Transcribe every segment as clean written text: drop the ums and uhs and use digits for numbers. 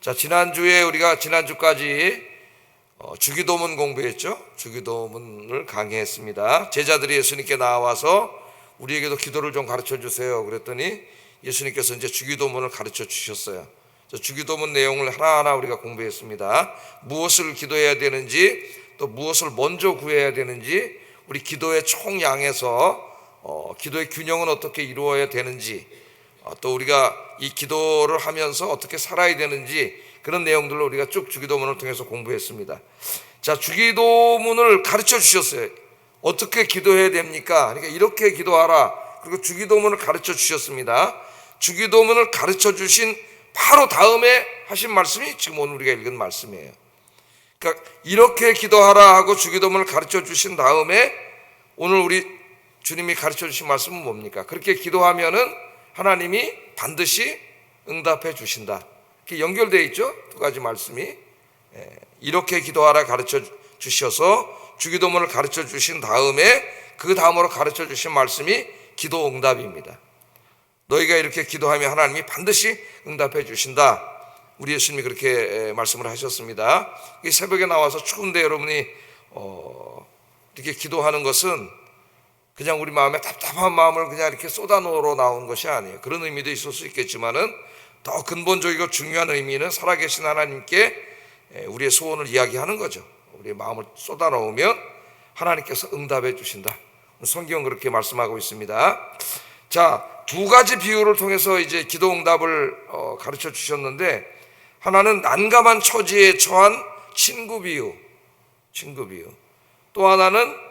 자, 지난주까지 주기도문 공부했죠. 주기도문을 강의했습니다. 제자들이 예수님께 나와서 우리에게도 기도를 좀 가르쳐 주세요 그랬더니 예수님께서 이제 주기도문을 가르쳐 주셨어요. 주기도문 내용을 하나하나 우리가 공부했습니다. 무엇을 기도해야 되는지, 또 무엇을 먼저 구해야 되는지, 우리 기도의 총량에서 기도의 균형은 어떻게 이루어야 되는지, 또 우리가 이 기도를 하면서 어떻게 살아야 되는지, 그런 내용들로 우리가 쭉 주기도문을 통해서 공부했습니다. 자, 주기도문을 가르쳐 주셨어요. 어떻게 기도해야 됩니까? 그러니까 이렇게 기도하라. 그리고 주기도문을 가르쳐 주셨습니다. 주기도문을 가르쳐 주신 바로 다음에 하신 말씀이 지금 오늘 우리가 읽은 말씀이에요. 그러니까 이렇게 기도하라 하고 주기도문을 가르쳐 주신 다음에 오늘 우리 주님이 가르쳐 주신 말씀은 뭡니까? 그렇게 기도하면은 하나님이 반드시 응답해 주신다. 이렇게 연결되어 있죠? 두 가지 말씀이. 이렇게 기도하라 가르쳐 주셔서 주기도문을 가르쳐 주신 다음에 그 다음으로 가르쳐 주신 말씀이 기도 응답입니다. 너희가 이렇게 기도하면 하나님이 반드시 응답해 주신다. 우리 예수님이 그렇게 말씀을 하셨습니다. 새벽에 나와서 추운데 여러분이 이렇게 기도하는 것은 그냥 우리 마음에 답답한 마음을 그냥 이렇게 쏟아놓으러 나온 것이 아니에요. 그런 의미도 있을 수 있겠지만은 더 근본적이고 중요한 의미는 살아계신 하나님께 우리의 소원을 이야기하는 거죠. 우리의 마음을 쏟아놓으면 하나님께서 응답해 주신다. 성경은 그렇게 말씀하고 있습니다. 자, 두 가지 비유를 통해서 이제 기도 응답을 가르쳐 주셨는데, 하나는 난감한 처지에 처한 친구 비유, 또 하나는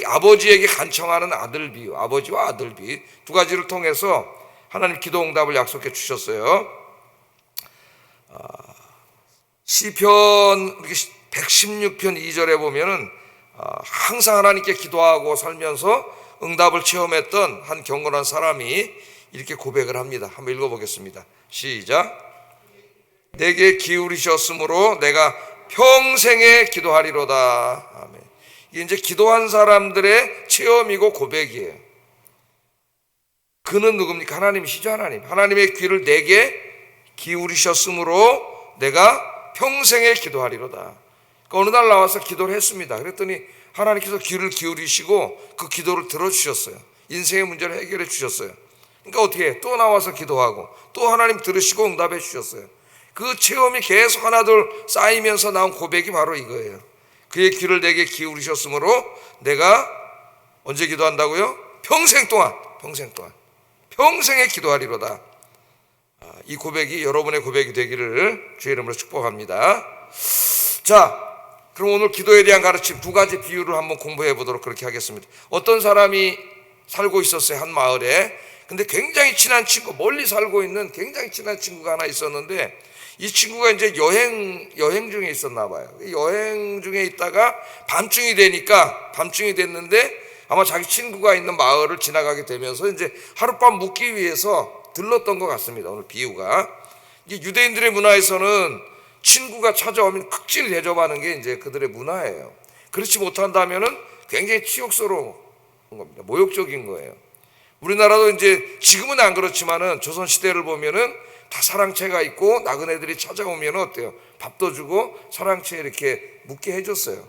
아버지에게 간청하는 아들 비유, 아버지와 아들 비유, 두 가지를 통해서 하나님 기도 응답을 약속해 주셨어요. 시편 116편 2절에 보면은 항상 하나님께 기도하고 살면서 응답을 체험했던 한 경건한 사람이 이렇게 고백을 합니다. 한번 읽어보겠습니다. 시작. 내게 기울이셨으므로 내가 평생에 기도하리로다. 아멘. 이게 이제 기도한 사람들의 체험이고 고백이에요. 그는 누굽니까? 하나님이시죠. 하나님의 귀를 내게 기울이셨으므로 내가 평생에 기도하리로다. 그러니까 어느 날 나와서 기도를 했습니다. 그랬더니 하나님께서 귀를 기울이시고 그 기도를 들어주셨어요. 인생의 문제를 해결해 주셨어요. 그러니까 어떻게 또 나와서 기도하고 또 하나님 들으시고 응답해 주셨어요. 그 체험이 계속 하나둘 쌓이면서 나온 고백이 바로 이거예요. 그의 귀를 내게 기울이셨으므로 내가 언제 기도한다고요? 평생 동안 평생에 기도하리로다. 이 고백이 여러분의 고백이 되기를 주의 이름으로 축복합니다. 자, 그럼 오늘 기도에 대한 가르침 두 가지 비유를 한번 공부해 보도록 그렇게 하겠습니다. 어떤 사람이 살고 있었어요, 한 마을에. 근데 굉장히 친한 친구, 멀리 살고 있는 굉장히 친한 친구가 하나 있었는데, 이 친구가 이제 여행 중에 있었나 봐요. 여행 중에 있다가 밤중이 됐는데 아마 자기 친구가 있는 마을을 지나가게 되면서 이제 하룻밤 묵기 위해서 들렀던 것 같습니다. 오늘 비유가. 이게 유대인들의 문화에서는 친구가 찾아오면 극진히 대접하는 게 이제 그들의 문화예요. 그렇지 못한다면은 굉장히 치욕스러운 겁니다. 모욕적인 거예요. 우리나라도 이제 지금은 안 그렇지만은 조선 시대를 보면은 다 사랑채가 있고 나그네들이 찾아오면 어때요? 밥도 주고 사랑채에 이렇게 묵게 해줬어요.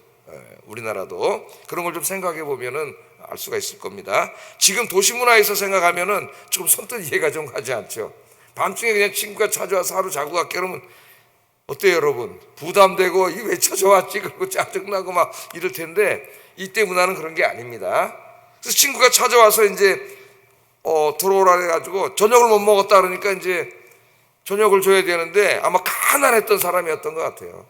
우리나라도 그런 걸 좀 생각해 보면은 알 수가 있을 겁니다. 지금 도시 문화에서 생각하면은 조금 선뜻 이해가 좀 가지 않죠. 밤중에 그냥 친구가 찾아와서 하루 자고 갈게 그러면 어때요, 여러분? 부담되고 이 왜 찾아왔지? 그리고 짜증나고 막 이럴 텐데 이때 문화는 그런 게 아닙니다. 그래서 친구가 찾아와서 이제 들어오라 해가지고 저녁을 못 먹었다 그러니까 이제 저녁을 줘야 되는데 아마 가난했던 사람이었던 것 같아요.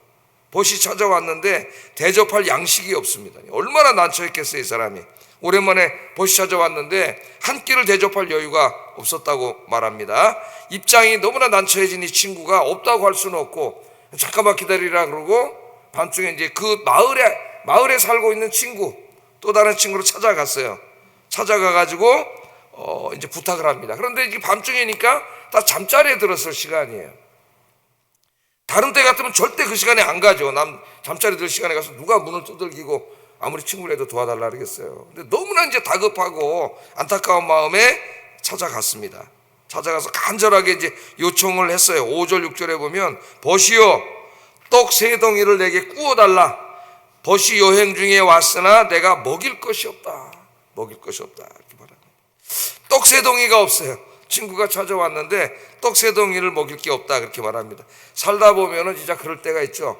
보시 찾아왔는데 대접할 양식이 없습니다. 얼마나 난처했겠어요, 이 사람이. 오랜만에 보시 찾아왔는데 한 끼를 대접할 여유가 없었다고 말합니다. 입장이 너무나 난처해진 이 친구가 없다고 할 수는 없고 잠깐만 기다리라 그러고 밤중에 이제 그 마을에 살고 있는 친구, 또 다른 친구를 찾아갔어요. 찾아가가지고 이제 부탁을 합니다. 그런데 이게 밤중이니까 다 잠자리에 들었을 시간이에요. 다른 때 같으면 절대 그 시간에 안 가죠. 잠자리 들 시간에 가서 누가 문을 두들기고 아무리 친구라도 도와달라 그러겠어요. 근데 너무나 이제 다급하고 안타까운 마음에 찾아갔습니다. 찾아가서 간절하게 이제 요청을 했어요. 5절 6절에 보면 벗이여 떡 세 덩이를 내게 구워달라. 벗이 여행 중에 왔으나 내가 먹일 것이 없다. 먹일 것이 없다. 이렇게 말합니다. 떡 세 덩이가 없어요. 친구가 찾아왔는데 떡 세 덩이를 먹일 게 없다. 그렇게 말합니다. 살다 보면은 진짜 그럴 때가 있죠.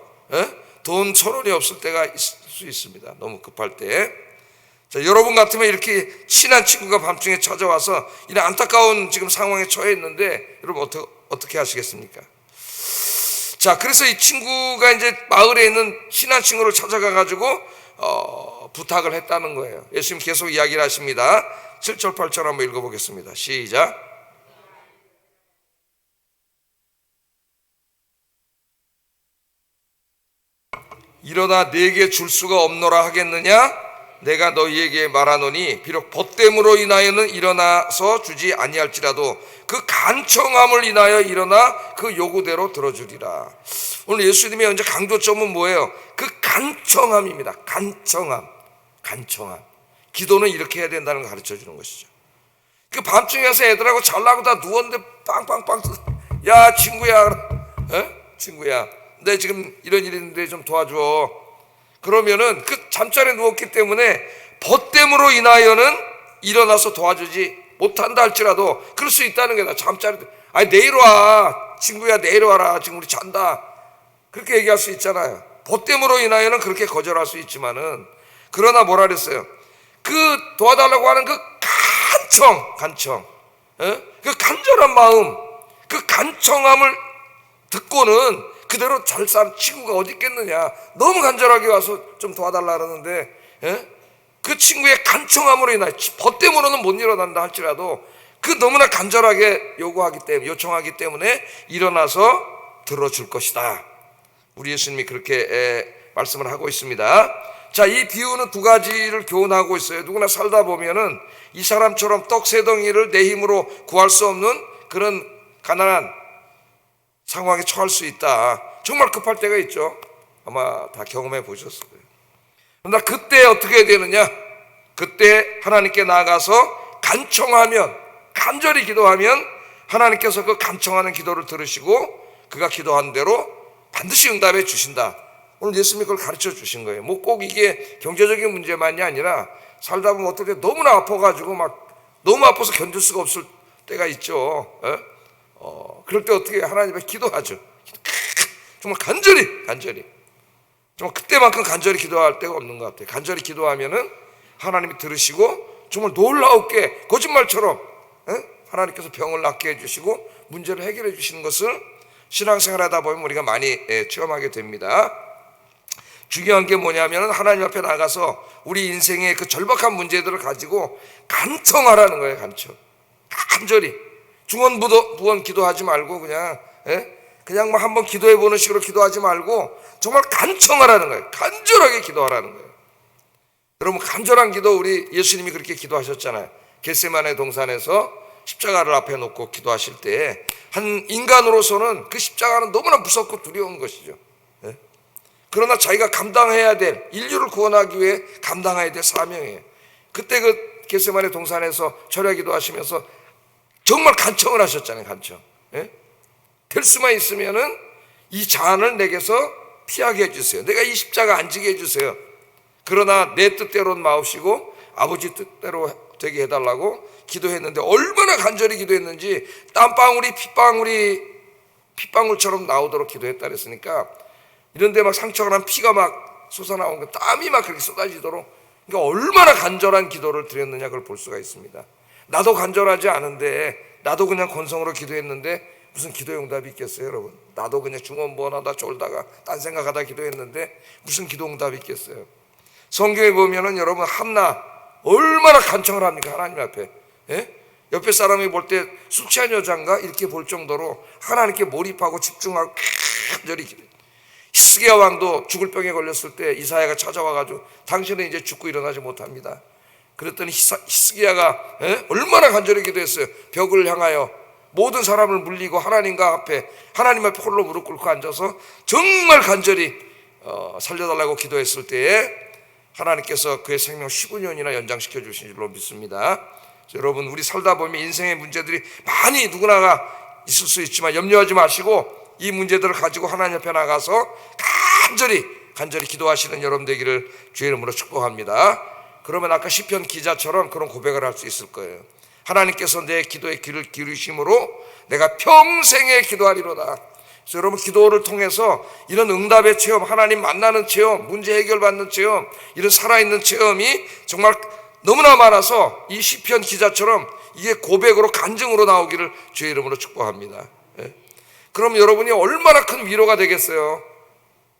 돈 1,000원이 없을 때가 있을 수 있습니다. 너무 급할 때. 자, 여러분 같으면 이렇게 친한 친구가 밤중에 찾아와서 이런 안타까운 지금 상황에 처해 있는데 여러분 어떻게 하시겠습니까? 자, 그래서 이 친구가 이제 마을에 있는 친한 친구를 찾아가 가지고 부탁을 했다는 거예요. 예수님 계속 이야기를 하십니다. 7절 8절 한번 읽어보겠습니다. 시작. 일어나 내게 줄 수가 없노라 하겠느냐? 내가 너희에게 말하노니 비록 벗됨으로 인하여는 일어나서 주지 아니할지라도 그 간청함을 인하여 일어나 그 요구대로 들어주리라. 오늘 예수님의 현재 강조점은 뭐예요? 그 간청함입니다. 간청함. 기도는 이렇게 해야 된다는 걸 가르쳐 주는 것이죠. 그 밤중에 가서 애들하고 잘라고 다 누웠는데 빵빵빵, 야 친구야, 친구야, 내 지금 이런 일이 있는데 좀 도와줘. 그러면은 그 잠자리에 누웠기 때문에 벗됨으로 인하여는 일어나서 도와주지 못한다 할지라도 그럴 수 있다는 거다. 잠자리, 아니 내일 와 친구야, 내일 와라, 지금 우리 잔다, 그렇게 얘기할 수 있잖아요. 벗됨으로 인하여는 그렇게 거절할 수 있지만은, 그러나 뭐라 그랬어요? 그 도와달라고 하는 그 간청, 그 간절한 마음, 그 간청함을 듣고는 그대로 잘 사는 친구가 어디 있겠느냐. 너무 간절하게 와서 좀 도와달라 그러는데, 그 친구의 간청함으로 인하여 벗됨으로는 못 일어난다 할지라도 그 너무나 간절하게 요청하기 때문에 일어나서 들어줄 것이다. 우리 예수님이 그렇게 말씀을 하고 있습니다. 자, 이 비유는 두 가지를 교훈하고 있어요. 누구나 살다 보면은 이 사람처럼 떡 세 덩이를 내 힘으로 구할 수 없는 그런 가난한 상황에 처할 수 있다. 정말 급할 때가 있죠. 아마 다 경험해 보셨을 거예요. 그러나 그때 어떻게 해야 되느냐? 그때 하나님께 나아가서 간절히 기도하면 하나님께서 그 간청하는 기도를 들으시고 그가 기도한 대로 반드시 응답해 주신다. 오늘 예수님이 그걸 가르쳐 주신 거예요. 뭐 꼭 이게 경제적인 문제만이 아니라 살다 보면 어떨 때 너무나 아파가지고 막 너무 아파서 견딜 수가 없을 때가 있죠. 그럴 때 어떻게 하나님께 기도하죠. 정말 간절히. 정말 그때만큼 간절히 기도할 때가 없는 것 같아요. 간절히 기도하면은 하나님이 들으시고 정말 놀라웠게 거짓말처럼 하나님께서 병을 낫게 해주시고 문제를 해결해 주시는 것을 신앙생활하다 보면 우리가 많이 체험하게 됩니다. 중요한 게 뭐냐면 하나님 앞에 나가서 우리 인생의 그 절박한 문제들을 가지고 간청하라는 거예요. 간절히 중언부원 기도하지 말고 그냥 뭐 한번 기도해 보는 식으로 기도하지 말고 정말 간청하라는 거예요. 간절하게 기도하라는 거예요. 여러분, 간절한 기도, 우리 예수님이 그렇게 기도하셨잖아요. 겟세마네 동산에서 십자가를 앞에 놓고 기도하실 때 한 인간으로서는 그 십자가는 너무나 무섭고 두려운 것이죠. 그러나 자기가 감당해야 될, 인류를 구원하기 위해 감당해야 될 사명이에요. 그때 그 겟세마네 동산에서 절야 기도하시면서 정말 간청을 하셨잖아요. 간청. 될 수만 있으면은 이 잔을 내게서 피하게 해주세요. 내가 이 십자가 안 지게 해주세요. 그러나 내 뜻대로는 마옵시고 아버지 뜻대로 되게 해달라고 기도했는데, 얼마나 간절히 기도했는지 땀방울이 핏방울처럼 나오도록 기도했다 그랬으니까, 이런데 막 상처가 난 피가 막 솟아나온 거, 땀이 막 그렇게 쏟아지도록, 그러니까 얼마나 간절한 기도를 드렸느냐 그걸 볼 수가 있습니다. 나도 간절하지 않은데, 나도 그냥 건성으로 기도했는데 무슨 기도 응답이 있겠어요, 여러분? 나도 그냥 중언부언하다 졸다가 딴 생각하다 기도했는데 무슨 기도 응답이 있겠어요? 성경에 보면은 여러분, 한나 얼마나 간청을 합니까? 하나님 앞에. 옆에 사람이 볼 때 술 취한 여자인가 이렇게 볼 정도로 하나님께 몰입하고 집중하고 간절히 기도해요. 히스기야 왕도 죽을 병에 걸렸을 때 이사야가 찾아와가지고 당신은 이제 죽고 일어나지 못합니다. 그랬더니 히스기야가 얼마나 간절히 기도했어요. 벽을 향하여 모든 사람을 물리고 하나님 앞에 홀로 무릎 꿇고 앉아서 정말 간절히 살려달라고 기도했을 때에 하나님께서 그의 생명을 19년이나 연장시켜 주신 줄로 믿습니다. 여러분, 우리 살다 보면 인생의 문제들이 많이 누구나가 있을 수 있지만 염려하지 마시고 이 문제들을 가지고 하나님 앞에 나가서 간절히 기도하시는 여러분 되기를 주의 이름으로 축복합니다. 그러면 아까 시편 기자처럼 그런 고백을 할 수 있을 거예요. 하나님께서 내 기도에 귀를 기울이심으로 내가 평생에 기도하리로다. 그래서 여러분, 기도를 통해서 이런 응답의 체험, 하나님 만나는 체험, 문제 해결받는 체험, 이런 살아있는 체험이 정말 너무나 많아서 이 시편 기자처럼 이게 고백으로 간증으로 나오기를 주의 이름으로 축복합니다. 그럼 여러분이 얼마나 큰 위로가 되겠어요.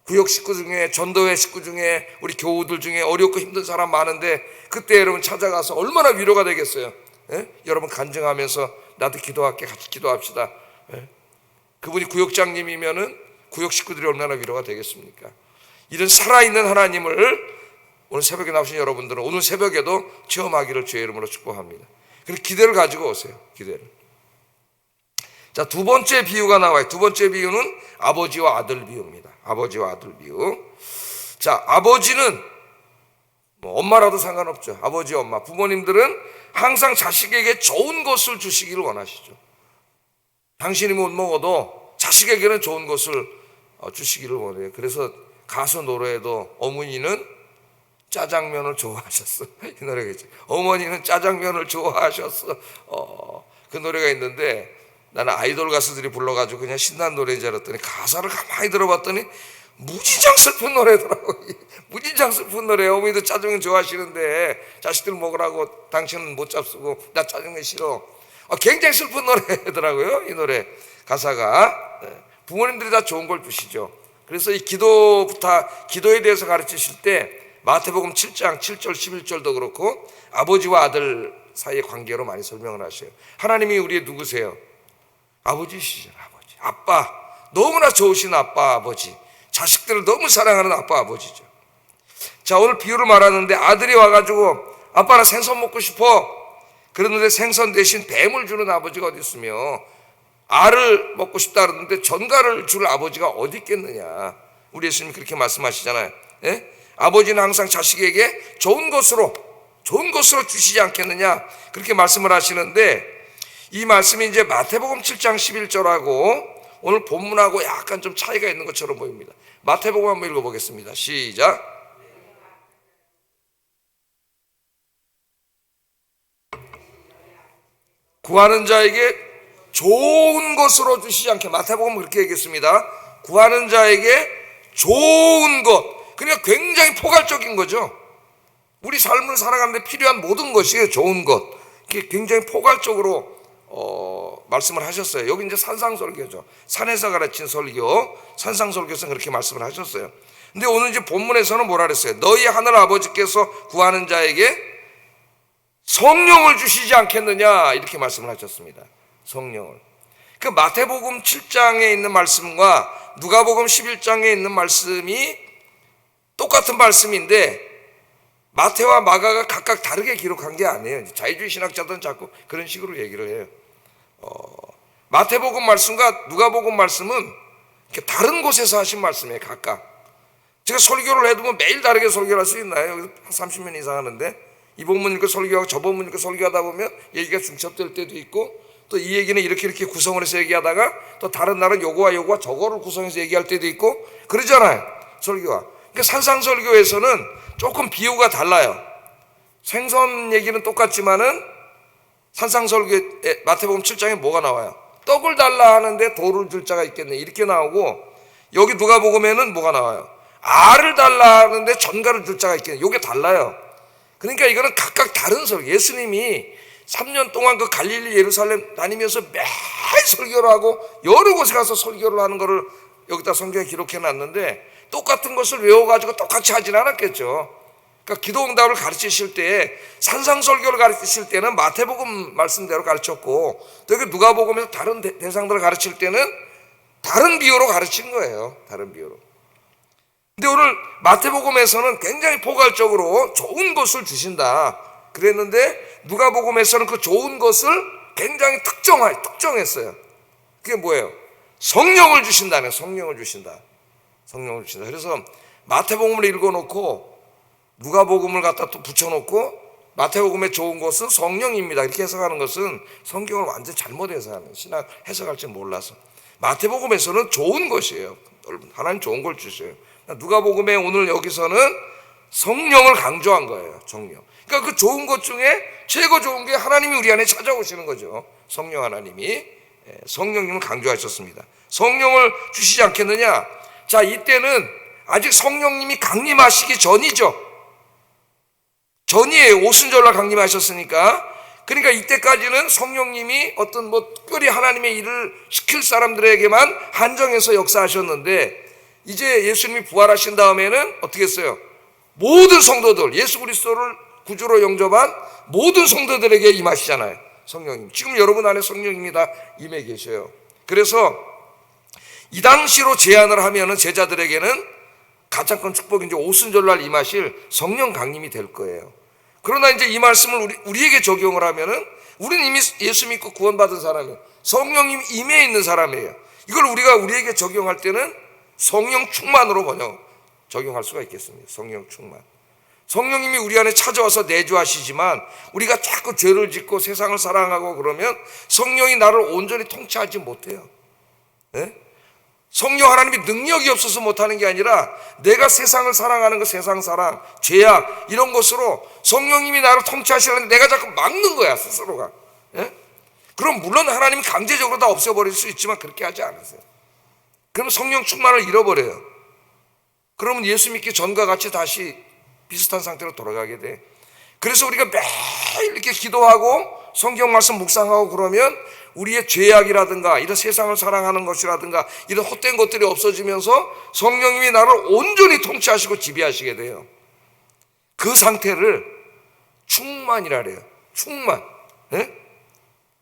구역 식구 중에, 전도회 식구 중에, 우리 교우들 중에 어렵고 힘든 사람 많은데 그때 여러분 찾아가서 얼마나 위로가 되겠어요. 여러분 간증하면서 나도 기도할게, 같이 기도합시다. 그분이 구역장님이면은 구역 식구들이 얼마나 위로가 되겠습니까? 이런 살아있는 하나님을 오늘 새벽에 나오신 여러분들은 오늘 새벽에도 체험하기를 주의 이름으로 축복합니다. 그래서 기대를 가지고 오세요. 기대를. 자, 두 번째 비유가 나와요. 두 번째 비유는 아버지와 아들 비유입니다. 아버지와 아들 비유. 자, 아버지는 뭐 엄마라도 상관없죠. 아버지, 엄마, 부모님들은 항상 자식에게 좋은 것을 주시기를 원하시죠. 당신이 못 먹어도 자식에게는 좋은 것을 주시기를 원해요. 그래서 가수 노래에도 어머니는 짜장면을 좋아하셨어. 이 노래가 있죠. 어머니는 짜장면을 좋아하셨어. 그 노래가 있는데 나는 아이돌 가수들이 불러가지고 그냥 신나는 노래인 줄 알았더니 가사를 가만히 들어봤더니 무지장 슬픈 노래더라고. 무지장 슬픈 노래. 어머니도 짜장면 좋아하시는데 자식들 먹으라고 당신은 못 잡수고 나 짜장면 싫어. 굉장히 슬픈 노래더라고요. 이 노래 가사가. 부모님들이 다 좋은 걸 주시죠. 그래서 이 기도에 대해서 가르치실 때 마태복음 7장 7절 11절도 그렇고 아버지와 아들 사이의 관계로 많이 설명을 하셔요. 하나님이 우리의 누구세요? 아버지시잖아요. 아버지, 아빠, 너무나 좋으신 아빠, 아버지, 자식들을 너무 사랑하는 아빠, 아버지죠. 자, 오늘 비유를 말하는데 아들이 와가지고 아빠 나 생선 먹고 싶어. 그런데 생선 대신 뱀을 주는 아버지가 어디 있으며 알을 먹고 싶다 그러는데 전갈을 줄 아버지가 어디 있겠느냐. 우리 예수님이 그렇게 말씀하시잖아요. 아버지는 항상 자식에게 좋은 것으로 주시지 않겠느냐, 그렇게 말씀을 하시는데 이 말씀이 이제 마태복음 7장 11절하고 오늘 본문하고 약간 좀 차이가 있는 것처럼 보입니다. 마태복음 한번 읽어보겠습니다. 시작. 구하는 자에게 좋은 것으로 주시지 않게. 마태복음은 그렇게 얘기했습니다. 구하는 자에게 좋은 것. 그러니까 굉장히 포괄적인 거죠. 우리 삶을 살아가는데 필요한 모든 것이 좋은 것. 굉장히 포괄적으로 말씀을 하셨어요. 여기 이제 산상설교죠. 산에서 가르친 설교, 산상설교에서 그렇게 말씀을 하셨어요. 근데 오늘 이제 본문에서는 뭐라 그랬어요? 너희 하늘 아버지께서 구하는 자에게 성령을 주시지 않겠느냐, 이렇게 말씀을 하셨습니다. 성령을. 그 마태복음 7장에 있는 말씀과 누가복음 11장에 있는 말씀이 똑같은 말씀인데 마태와 마가가 각각 다르게 기록한 게 아니에요. 자유주의 신학자들은 자꾸 그런 식으로 얘기를 해요. 마태복음 말씀과 누가복음 말씀은 다른 곳에서 하신 말씀이에요. 각각. 제가 설교를 해도 뭐 매일 다르게 설교를 할 수 있나요? 한 30년 이상 하는데 이 본문 읽고 설교하고 저 본문 읽고 설교하다 보면 얘기가 중첩될 때도 있고 또 이 얘기는 이렇게 구성을 해서 얘기하다가 또 다른 날은 요거와 저거를 구성해서 얘기할 때도 있고 그러잖아요. 설교가. 그러니까 산상설교에서는 조금 비유가 달라요. 생선 얘기는 똑같지만은 산상설교 마태복음 7장에 뭐가 나와요? 떡을 달라 하는데 돌을 줄 자가 있겠네, 이렇게 나오고, 여기 누가복음에는 뭐가 나와요? 알을 달라 하는데 전갈을 줄 자가 있겠네. 이게 달라요. 그러니까 이거는 각각 다른 설교. 예수님이 3년 동안 그 갈릴리 예루살렘 다니면서 매일 설교를 하고 여러 곳에 가서 설교를 하는 거를 여기다 성경에 기록해 놨는데 똑같은 것을 외워가지고 똑같이 하진 않았겠죠. 그러니까 기도응답을 가르치실 때, 산상설교를 가르치실 때는 마태복음 말씀대로 가르쳤고, 또 여기 누가복음에서 다른 대상들을 가르칠 때는 다른 비유로 가르친 거예요. 다른 비유로. 근데 오늘 마태복음에서는 굉장히 포괄적으로 좋은 것을 주신다 그랬는데 누가복음에서는 그 좋은 것을 굉장히 특정했어요. 그게 뭐예요? 성령을 주신다네. 성령을 주신다. 그래서 마태복음을 읽어놓고 누가복음을 갖다 또 붙여놓고 마태복음의 좋은 것은 성령입니다. 이렇게 해석하는 것은 성경을 완전히 잘못 해석하는, 신학 해석할 줄 몰라서. 마태복음에서는 좋은 것이에요. 여러분, 하나님 좋은 걸 주셔요. 누가복음에 오늘 여기서는 성령을 강조한 거예요. 성령. 그러니까 그 좋은 것 중에 최고 좋은 게 하나님이 우리 안에 찾아오시는 거죠. 성령 하나님이. 성령님을 강조하셨습니다. 성령을 주시지 않겠느냐? 자, 이때는 아직 성령님이 강림하시기 전이죠. 전이에요. 오순절날 강림하셨으니까. 그러니까 이때까지는 성령님이 어떤 특별히 하나님의 일을 시킬 사람들에게만 한정해서 역사하셨는데, 이제 예수님이 부활하신 다음에는 어떻게 했어요? 모든 성도들, 예수 그리스도를 구주로 영접한 모든 성도들에게 임하시잖아요. 성령님. 지금 여러분 안에 성령님이 다 임해 계셔요. 그래서 이 당시로 제한을 하면은 제자들에게는 가장 큰 축복이 이제 오순절날 임하실 성령 강림이 될 거예요. 그러나 이제 이 말씀을 우리에게 적용을 하면은 우리는 이미 예수 믿고 구원받은 사람이에요. 성령님 임해 있는 사람이에요. 이걸 우리가 우리에게 적용할 때는 성령 충만으로 적용할 수가 있겠습니다. 성령 충만. 성령님이 우리 안에 찾아와서 내주하시지만 우리가 자꾸 죄를 짓고 세상을 사랑하고 그러면 성령이 나를 온전히 통치하지 못해요. 네? 성령 하나님이 능력이 없어서 못하는 게 아니라 내가 세상을 사랑하는 것, 세상 사랑, 죄악 이런 것으로 성령님이 나를 통치하시려는데 내가 자꾸 막는 거야, 스스로가. 예? 그럼 물론 하나님이 강제적으로 다 없애버릴 수 있지만 그렇게 하지 않으세요. 그러면 성령 충만을 잃어버려요. 그러면 예수 믿기 전과 같이 다시 비슷한 상태로 돌아가게 돼. 그래서 우리가 매일 이렇게 기도하고 성경 말씀 묵상하고 그러면 우리의 죄악이라든가 이런 세상을 사랑하는 것이라든가 이런 헛된 것들이 없어지면서 성령님이 나를 온전히 통치하시고 지배하시게 돼요. 그 상태를 충만이라 그래요. 충만. 네?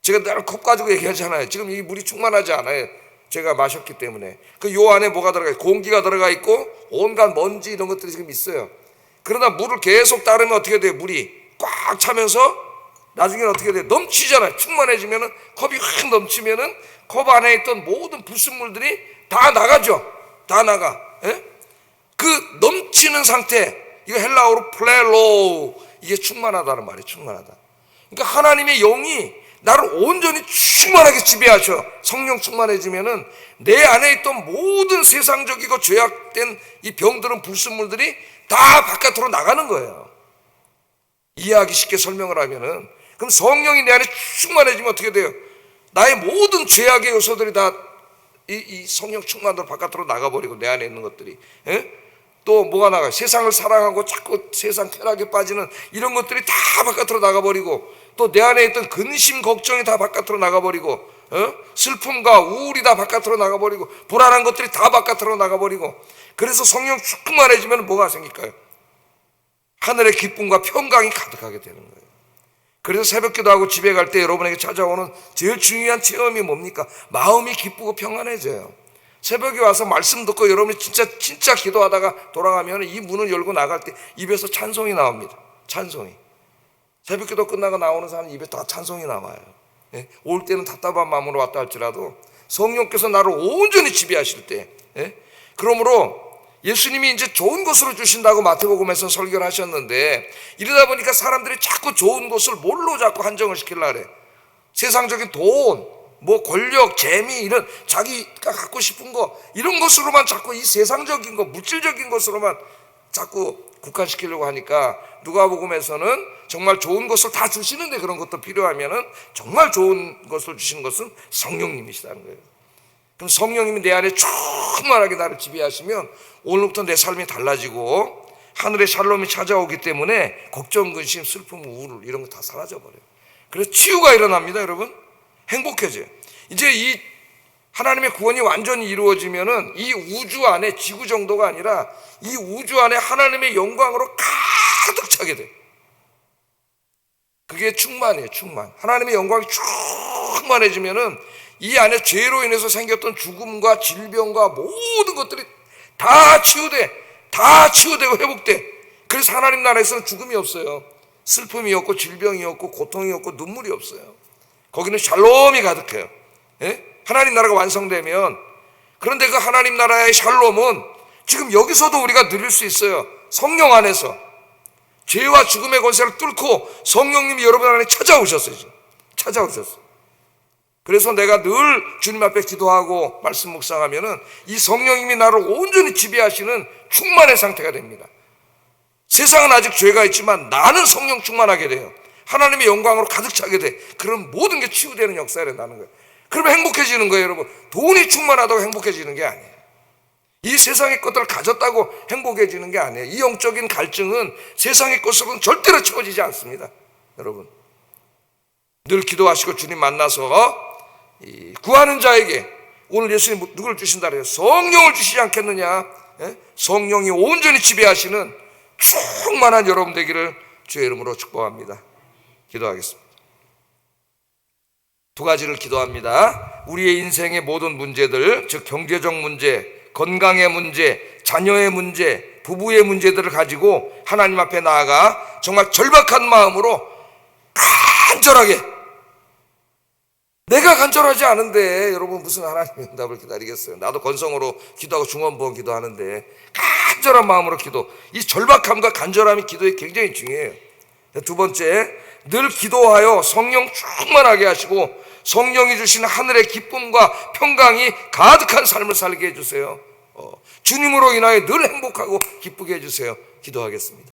제가 늘 컵 가지고 얘기하잖아요. 지금 이 물이 충만하지 않아요. 제가 마셨기 때문에. 그 요 안에 뭐가 들어가 있고 공기가 들어가 있고 온갖 먼지 이런 것들이 지금 있어요. 그러나 물을 계속 따르면 어떻게 돼요? 물이 꽉 차면서 나중에는 어떻게 돼요? 넘치잖아요. 충만해지면은 컵이 확 넘치면은 컵 안에 있던 모든 불순물들이 다 나가죠. 다 나가. 예? 그 넘치는 상태, 이거 헬라어로 플레로, 이게 충만하다는 말이에요. 충만하다. 그러니까 하나님의 영이 나를 온전히 충만하게 지배하셔. 성령 충만해지면은 내 안에 있던 모든 세상적이고 죄악된 이 병들은 불순물들이 다 바깥으로 나가는 거예요. 이해하기 쉽게 설명을 하면은, 그럼 성령이 내 안에 충만해지면 어떻게 돼요? 나의 모든 죄악의 요소들이 다 이 성령 충만으로 바깥으로 나가버리고 내 안에 있는 것들이. 예? 또 뭐가 나가요? 세상을 사랑하고 자꾸 세상 쾌락에 빠지는 이런 것들이 다 바깥으로 나가버리고, 또 내 안에 있던 근심 걱정이 다 바깥으로 나가버리고, 슬픔과 우울이 다 바깥으로 나가버리고, 불안한 것들이 다 바깥으로 나가버리고. 그래서 성령 충만해지면 뭐가 생길까요? 하늘의 기쁨과 평강이 가득하게 되는 거예요. 그래서 새벽기도하고 집에 갈 때 여러분에게 찾아오는 제일 중요한 체험이 뭡니까? 마음이 기쁘고 평안해져요. 새벽에 와서 말씀 듣고 여러분이 진짜 기도하다가 돌아가면 이 문을 열고 나갈 때 입에서 찬송이 나옵니다. 찬송이. 새벽기도 끝나고 나오는 사람 입에 다 찬송이 나와요. 예? 올 때는 답답한 마음으로 왔다 할지라도 성령께서 나를 온전히 지배하실 때, 예? 그러므로 예수님이 이제 좋은 것으로 주신다고 마태복음에서 설교를 하셨는데, 이러다 보니까 사람들이 자꾸 좋은 것을 뭘로 자꾸 한정을 시키려고 그래. 세상적인 돈, 뭐 권력, 재미, 이런 자기가 갖고 싶은 거 이런 것으로만 자꾸 이 세상적인 거, 물질적인 것으로만 자꾸 국한시키려고 하니까 누가복음에서는 정말 좋은 것을 다 주시는데 그런 것도 필요하면은 정말 좋은 것을 주시는 것은 성령님이시다는 거예요. 그럼 성령님이 내 안에 충만하게 나를 지배하시면 오늘부터 내 삶이 달라지고 하늘의 샬롬이 찾아오기 때문에 걱정, 근심, 슬픔, 우울 이런 거 다 사라져버려요. 그래서 치유가 일어납니다. 여러분 행복해져요. 이제 이 하나님의 구원이 완전히 이루어지면은 이 우주 안에, 지구 정도가 아니라 이 우주 안에 하나님의 영광으로 가득 차게 돼요. 그게 충만이에요. 충만. 하나님의 영광이 충만해지면은 이 안에 죄로 인해서 생겼던 죽음과 질병과 모든 것들이 다 치유되고 회복돼. 그래서 하나님 나라에서는 죽음이 없어요. 슬픔이 없고 질병이 없고 고통이 없고 눈물이 없어요. 거기는 샬롬이 가득해요. 예? 하나님 나라가 완성되면. 그런데 그 하나님 나라의 샬롬은 지금 여기서도 우리가 누릴 수 있어요. 성령 안에서. 죄와 죽음의 권세를 뚫고 성령님이 여러분 안에 찾아오셨어요. 찾아오셨어요. 그래서 내가 늘 주님 앞에 기도하고 말씀 묵상하면은 이 성령님이 나를 온전히 지배하시는 충만의 상태가 됩니다. 세상은 아직 죄가 있지만 나는 성령 충만하게 돼요. 하나님의 영광으로 가득 차게 돼. 그럼 모든 게 치유되는 역사를 나는 거예요. 그러면 행복해지는 거예요, 여러분. 돈이 충만하다고 행복해지는 게 아니에요. 이 세상의 것들을 가졌다고 행복해지는 게 아니에요. 이 영적인 갈증은 세상의 것으로는 절대로 채워지지 않습니다. 여러분, 늘 기도하시고 주님 만나서 이 구하는 자에게 오늘 예수님 누구를 주신다 그래요? 성령을 주시지 않겠느냐? 예? 성령이 온전히 지배하시는 충만한 여러분 되기를 주의 이름으로 축복합니다. 기도하겠습니다. 두 가지를 기도합니다. 우리의 인생의 모든 문제들, 즉 경제적 문제, 건강의 문제, 자녀의 문제, 부부의 문제들을 가지고 하나님 앞에 나아가 정말 절박한 마음으로 간절하게, 내가 간절하지 않은데 여러분 무슨 하나님의 응답을 기다리겠어요? 나도 건성으로 기도하고 중원부원 기도하는데 간절한 마음으로 기도, 이 절박함과 간절함이 기도에 굉장히 중요해요. 두 번째, 늘 기도하여 성령 충만하게 하시고 성령이 주시는 하늘의 기쁨과 평강이 가득한 삶을 살게 해주세요. 주님으로 인하여 늘 행복하고 기쁘게 해주세요. 기도하겠습니다.